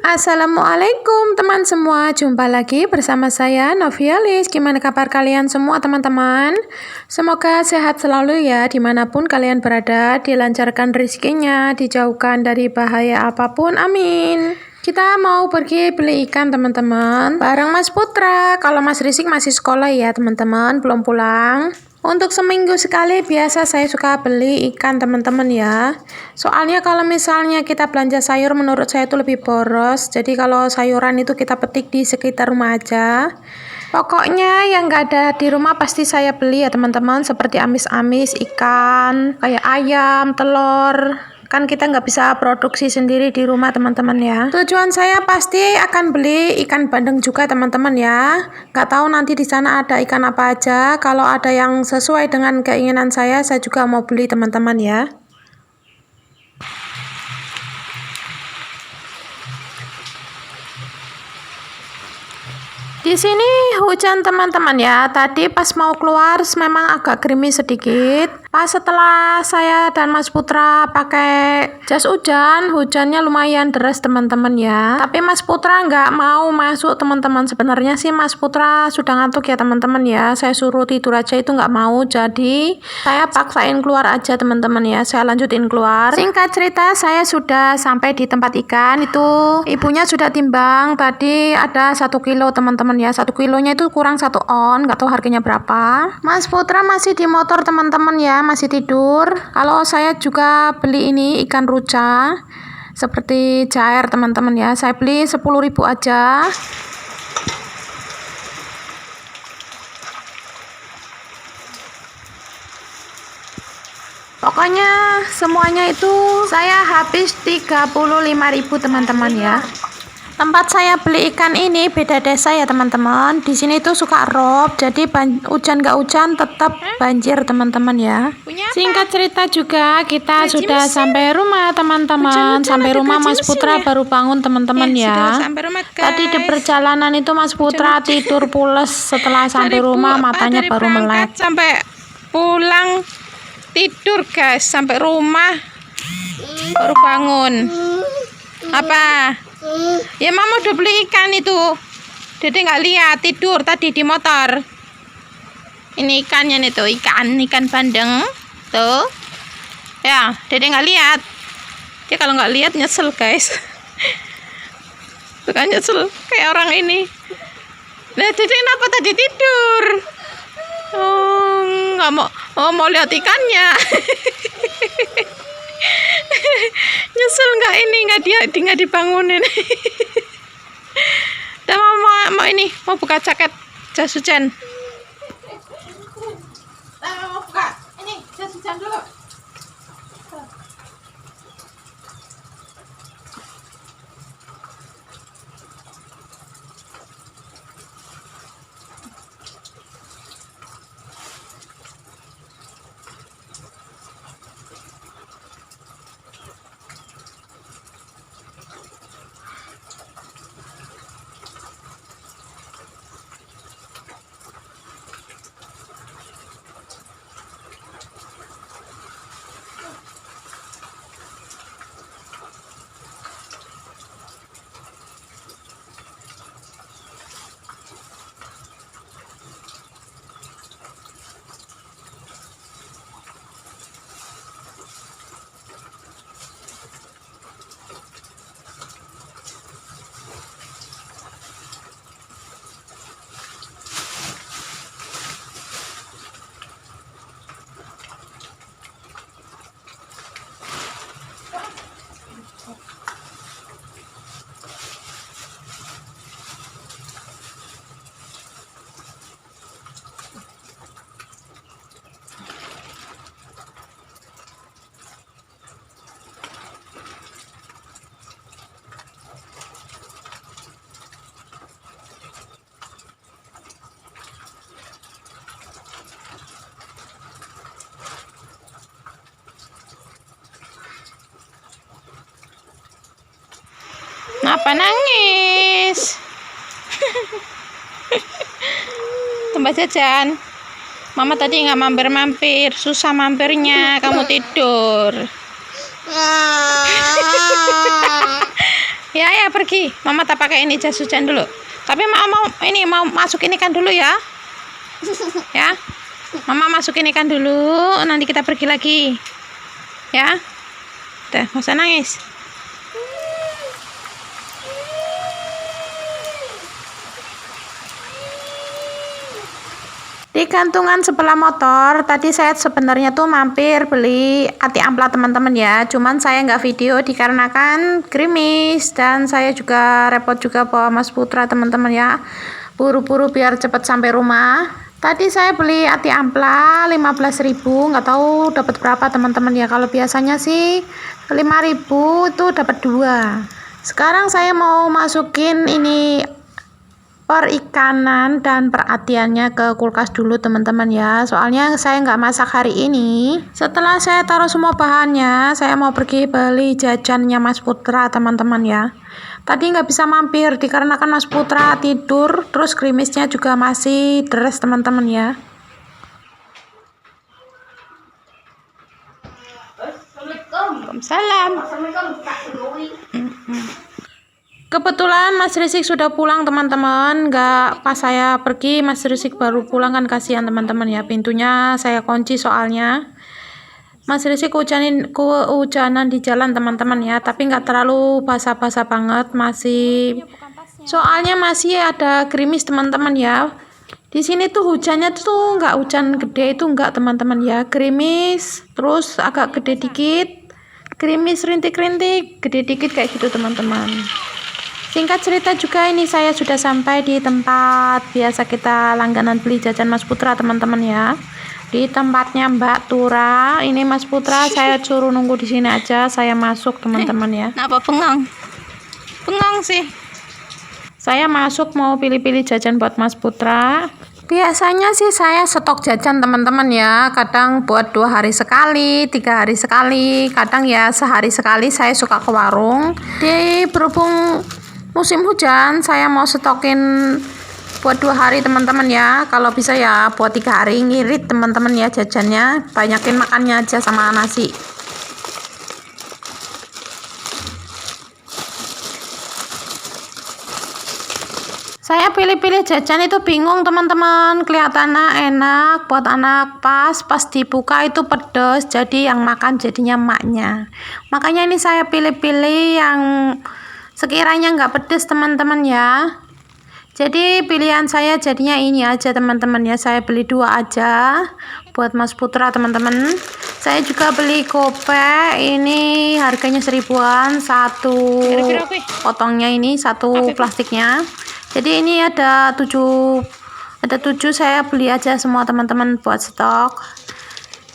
Assalamualaikum teman semua, jumpa lagi bersama saya Novialis. Gimana kabar kalian semua teman-teman? Semoga sehat selalu ya dimanapun kalian berada, dilancarkan rezekinya, dijauhkan dari bahaya apapun, amin. Kita mau pergi beli ikan teman-teman, bareng Mas Putra. Kalau Mas Rizky masih sekolah ya teman-teman, belum pulang. Untuk seminggu sekali biasa saya suka beli ikan teman-teman ya. Soalnya kalau misalnya kita belanja sayur menurut saya itu lebih boros. Jadi kalau sayuran itu kita petik di sekitar rumah aja. Pokoknya yang nggak ada di rumah pasti saya beli ya teman-teman. Seperti amis-amis, ikan, kayak ayam, telur. Kan kita nggak bisa produksi sendiri di rumah teman-teman ya. Tujuan saya pasti akan beli ikan bandeng juga teman-teman ya. Nggak tahu nanti di sana ada ikan apa aja. Kalau ada yang sesuai dengan keinginan saya juga mau beli teman-teman ya. Di sini hujan teman-teman ya. Tadi pas mau keluar memang agak gerimis sedikit. Pas setelah saya dan Mas Putra pakai jas hujan, hujannya lumayan deras teman-teman ya. Tapi Mas Putra nggak mau masuk teman-teman. Sebenarnya sih Mas Putra sudah ngantuk ya teman-teman ya. Saya suruh tidur aja itu nggak mau. Jadi saya paksain keluar aja teman-teman ya. Saya lanjutin keluar. Singkat cerita saya sudah sampai di tempat ikan. Itu ibunya sudah timbang. Tadi ada 1 kilo teman-teman ya. 1 kilonya itu kurang 1 on. Nggak tahu harganya berapa. Mas Putra masih di motor teman-teman ya. Masih tidur. Kalau saya juga beli ini ikan ruca seperti cair teman-teman ya. Saya beli 10.000 aja. Pokoknya semuanya itu saya habis 35.000 teman-teman ya. Tempat saya beli ikan ini beda desa ya teman-teman. Di sini tuh suka rob, jadi hujan gak hujan tetap banjir teman-teman ya. Singkat cerita juga kita sudah sampai rumah teman-teman. Sampai rumah Mas Putra baru bangun teman-teman ya. Tadi di perjalanan itu Mas Putra tidur pules, setelah sampai rumah matanya baru melek. Sampai pulang tidur guys, sampai rumah baru bangun. Apa? Ya mama udah beli ikan itu. Dede nggak lihat, tidur tadi di motor. Ini ikannya nih tuh, ikan bandeng tuh. Ya, Dede nggak lihat. Dia kalau nggak lihat nyesel guys. Bukan nyesel kayak orang ini. Nah, Dede kenapa tadi tidur? Oh, nggak mau lihat ikannya. Nyesel nggak ini, nggak dibangunin. Dan mau ini mau buka jaket jas hujan. Mau buka ini jas hujan dulu. Kenapa nangis? Tempat jajan. Mama tadi nggak mampir-mampir, susah mampirnya, kamu tidur. Ya pergi. Mama tak pakai ini jas hujan dulu. Tapi mau masuk ini kan dulu ya. Ya. Mama masukin ikan dulu, nanti kita pergi lagi. Ya. Udah, nggak usah nangis. Di gantungan sebelah motor, tadi saya sebenarnya tuh mampir beli ati ampla teman-teman ya. Cuman saya nggak video dikarenakan gerimis dan saya juga repot juga bawa Mas Putra teman-teman ya. Buru-buru biar cepet sampai rumah. Tadi saya beli ati ampla 15.000, nggak tahu dapat berapa teman-teman ya. Kalau biasanya sih 5.000 itu dapat 2. Sekarang saya mau masukin ini perikanan dan perhatiannya ke kulkas dulu teman-teman ya, soalnya saya nggak masak hari ini. Setelah saya taruh semua bahannya, saya mau pergi beli jajannya Mas Putra teman-teman ya. Tadi nggak bisa mampir dikarenakan Mas Putra tidur, terus gerimisnya juga masih deres teman-teman ya. Salam. Kebetulan Mas Rizik sudah pulang teman-teman. Nggak pas saya pergi Mas Rizik baru pulang, kan kasihan teman-teman ya. Pintunya saya kunci soalnya. Mas Rizik kehujanan di jalan teman-teman ya, tapi nggak terlalu basah-basah banget, soalnya masih ada gerimis teman-teman ya. Di sini tuh hujannya tuh nggak hujan gede, itu nggak teman-teman ya, gerimis terus agak gede dikit, gerimis rintik-rintik, gede dikit kayak gitu teman-teman. Singkat cerita juga, ini saya sudah sampai di tempat biasa kita langganan beli jajan Mas Putra teman-teman ya. Di tempatnya Mbak Tura. Ini Mas Putra saya suruh nunggu di sini aja, saya masuk teman-teman ya. Kenapa bengong? Bengong sih. Saya masuk mau pilih-pilih jajan buat Mas Putra. Biasanya sih saya stok jajan teman-teman ya, kadang buat 2 hari sekali, 3 hari sekali, kadang ya sehari sekali saya suka ke warung. Berhubung musim hujan, saya mau stokin buat 2 hari teman-teman ya. Kalau bisa ya buat 3 hari, ngirit teman-teman ya jajannya, banyakin makannya aja sama nasi. Saya pilih-pilih jajan itu bingung teman-teman, kelihatannya enak buat anak, pas dibuka itu pedes, jadi yang makan jadinya emaknya. Makanya ini saya pilih-pilih yang sekiranya nggak pedes teman-teman ya. Jadi pilihan saya jadinya ini aja teman-teman ya, saya beli 2 aja buat Mas Putra teman-teman. Saya juga beli kope, ini harganya 1.000-an satu potongnya, ini satu plastiknya. Jadi ini ada 7 saya beli aja semua teman-teman buat stok.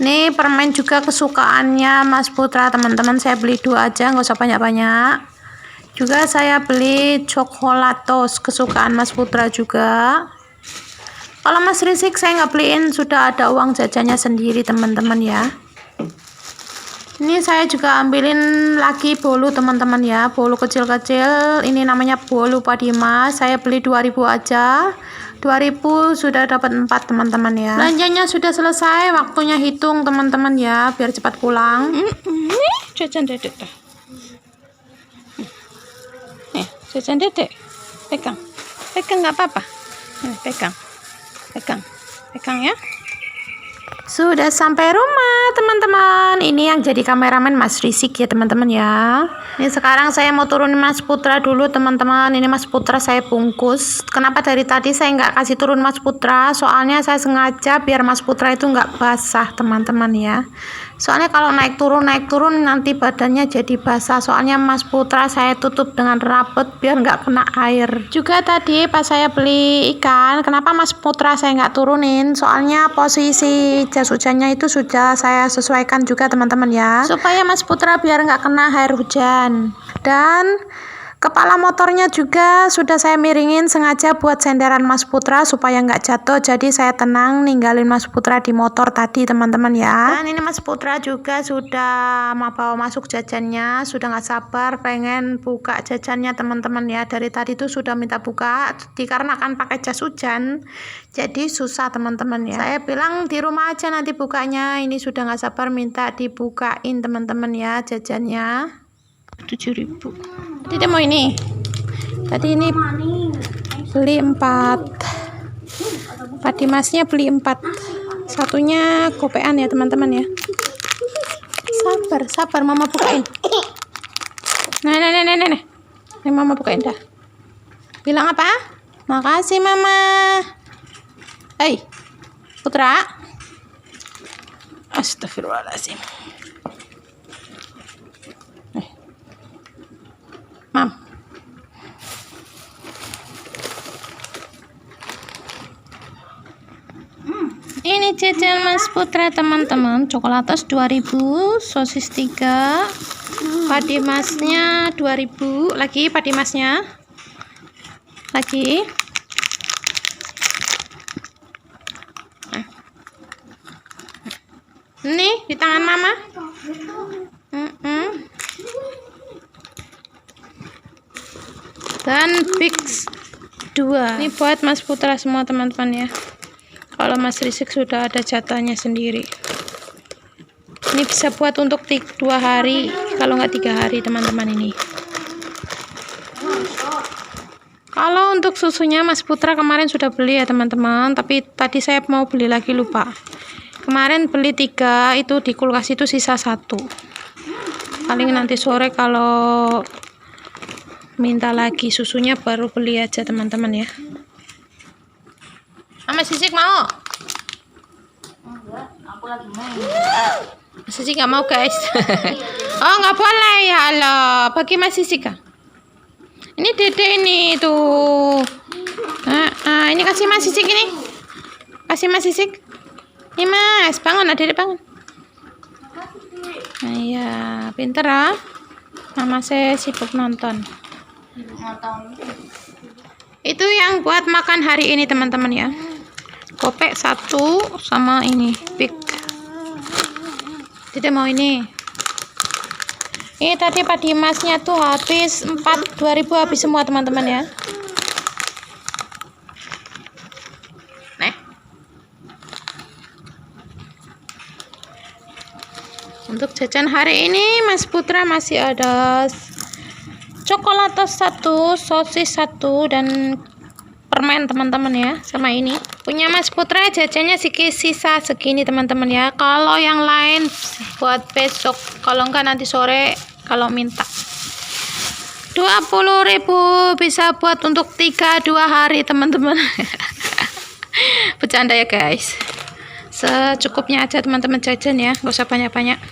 Ini permen juga kesukaannya Mas Putra teman-teman, saya beli 2 aja, nggak usah banyak-banyak. Juga saya beli coklatos kesukaan Mas Putra juga. Kalau Mas Rizik saya nggak beliin, sudah ada uang jajannya sendiri teman-teman ya. Ini saya juga ambilin lagi bolu teman-teman ya, bolu kecil-kecil, ini namanya bolu Padima, saya beli 2.000 aja. 2.000 sudah dapat 4 teman-teman ya. Belanjanya sudah selesai, waktunya hitung teman-teman ya, biar cepat pulang. Jajan dedek dah. Jajan dedek. Pegang nggak apa-apa. Pegang ya. Sudah sampai rumah teman-teman. Ini yang jadi kameramen Mas Rizik ya teman-teman ya. Ini sekarang saya mau turunin Mas Putra dulu teman-teman. Ini Mas Putra saya bungkus. Kenapa dari tadi saya nggak kasih turun Mas Putra? Soalnya saya sengaja biar Mas Putra itu nggak basah teman-teman ya. Soalnya kalau naik turun nanti badannya jadi basah. Soalnya Mas Putra saya tutup dengan rapet biar nggak kena air. Juga tadi pas saya beli ikan, kenapa Mas Putra saya nggak turunin? Soalnya posisi jas hujannya itu sudah saya sesuaikan juga teman-teman ya, supaya Mas Putra biar nggak kena air hujan. Dan kepala motornya juga sudah saya miringin sengaja buat senderan Mas Putra supaya nggak jatuh. Jadi saya tenang ninggalin Mas Putra di motor tadi teman-teman ya. Dan ini Mas Putra juga sudah mau bawa masuk jajannya, sudah nggak sabar pengen buka jajannya teman-teman ya. Dari tadi tuh sudah minta buka, dikarenakan pakai jas hujan jadi susah teman-teman ya. Saya bilang di rumah aja nanti bukanya, ini sudah nggak sabar minta dibukain teman-teman ya jajannya. 7.000. Tidak mau ini. Tadi ini beli 4. Pak Dimasnya beli 4. Satunya gopean ya teman-teman ya. Sabar mama bukain. Nah. Ini mama bukain dah. Bilang apa? Makasih mama. Hei Putra. Astagfirullahaladzim. Mam. Ini jajan Mas Putra teman-teman. Coklatos 2.000, sosis 3, Pak Dimasnya 2.000, lagi Pak Dimasnya. Lagi. Nih di tangan mama. Dan Bix 2. Ini buat Mas Putra semua teman-teman ya. Kalau Mas Rizek sudah ada jatahnya sendiri. Ini bisa buat untuk 2 hari, kalau nggak 3 hari teman-teman ini. Kalau untuk susunya Mas Putra kemarin sudah beli ya teman-teman, tapi tadi saya mau beli lagi lupa. Kemarin beli 3, itu di kulkas itu sisa 1. Paling nanti sore kalau minta lagi susunya baru beli aja teman-teman ya. Mas Sisik mau? Aku lagi main. Mas Sisik nggak mau guys. Oh nggak boleh ya Allah. Bagi Mas Sisik ah. Ini dede ini tuh. Ini kasih Mas Sisik ini. Kasih Mas Sisik. Ini Mas, bangun lah dede bangun. Nah, iya, pinter ah. Mama saya sibuk nonton. Itu yang buat makan hari ini teman-teman ya. Kopek 1 sama ini Big. Tidak mau ini. Ini tadi Pak Dimasnya tuh habis 2.000 habis semua teman-teman ya. Nah. Untuk jajan hari ini Mas Putra masih ada coklatos 1, sosis 1 dan permen teman-teman ya, sama ini. Punya Mas Putra jajannya sisa segini teman-teman ya. Kalau yang lain buat besok, kalau enggak nanti sore kalau minta. 20.000 bisa buat untuk 2 hari teman-teman. Bercanda ya guys. Secukupnya aja teman-teman jajan ya, nggak usah banyak-banyak.